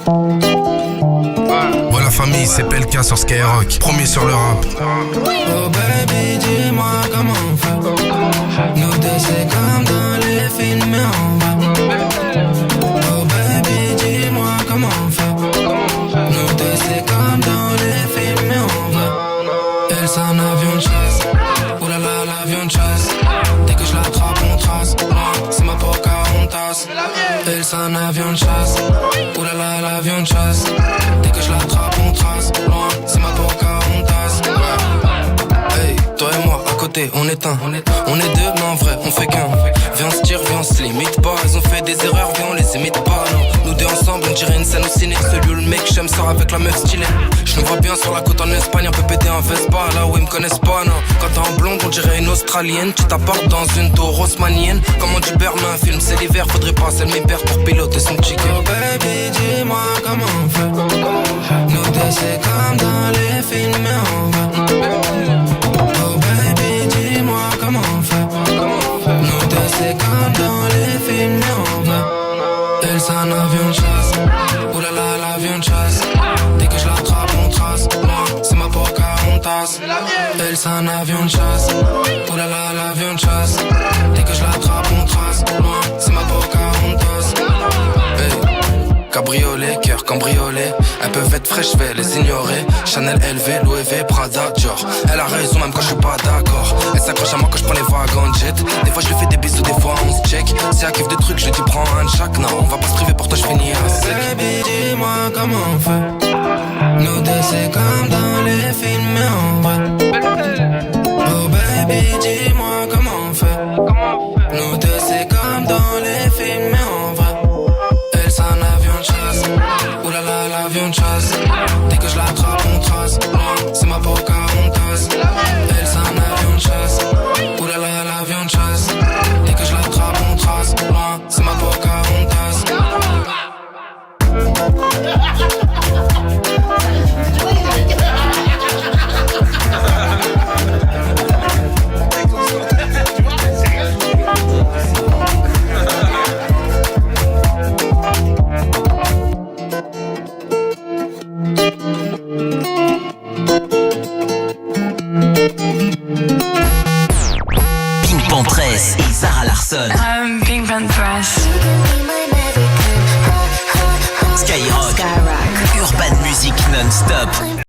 Ouais, la famille, c'est PLK sur Skyrock. Premier sur le rap. Oh baby, dis-moi comment on fait. Nous deux c'est comme dans les films mais on va. Oh baby, dis-moi comment on fait. Nous deux c'est comme dans les films mais on va. Elle c'est un avion de chasse. Oh là là, l'avion de chasse. Dès que je l'attrape on trace. C'est ma Pocahontas. Elle c'est un avion de chasse. Oh là là, l'avion de chasse. Dès que je l'attrape on trace. C'est ma Pocahontas. Hey, toi et moi à côté, on est un. On est deux, mais en vrai, on fait qu'un. Viens on se tire, viens on se limite pas. Ils ont fait des erreurs, viens on les imite pas. Non, nous deux ensemble, on dirait une scène au ciné. Celui où le mec j'aime sort avec la meuf stylée. Je me vois bien sur la côte en Espagne, un peu pété en Vespa. Là où ils me connaissent pas, non. Quand t'es en blonde, on dirait une Australienne. Tu t'apportes dans une tour haussmannienne. Comment tu perds, mais un film, c'est l'hiver. Faudrait passer le mi-père pour piloter son chicken. Oh baby, dis-moi comment on fait. Nous deux c'est comme dans les films, mais on va. Oh baby, dis-moi comment on fait. Nous deux c'est comme dans les films, mais on va. Elle c'est un avion de chasse. Oh là là, l'avion de chasse. Dès que je l'attrape on trace. C'est ma Pocahontas. Elle c'est un avion de chasse. Oh là là, l'avion de chasse. Dès que je l'attrape on trace. C'est ma Pocahontas. Hey. Cabriolet, cœur cambriolé. Elles peuvent être fraîches, je vais les ignorer. Chanel, LV, Louis V, Prada, Dior. Elle a raison même quand je suis pas d'accord. Elle s'accroche à moi quand je prends les vagues en jet. Des fois je lui fais des bisous, des fois on se check. Si elle kiffe de trucs, je lui dis prends un de chaque. Non, on va pas se priver, pour toi je finis à sec. Baby, dis-moi comment on fait. Nous deux c'est comme dans les films, mais on va. Oh baby, dis-moi comment on fait. Nous deux c'est comme dans les films, mais on va. Elle c'est un avion de chasse. Oh là là, l'avion de chasse. Dès que je l'attrape on trace. C'est ma Pocahontas. Elle c'est un avion de chasse. Oh là là, l'avion de chasse. Dès que je l'attrape on trace. C'est ma Pocahontas. Pink Pantress et Sarah Larsson. Pink Pantress. Skyrock. Urban Music non-stop.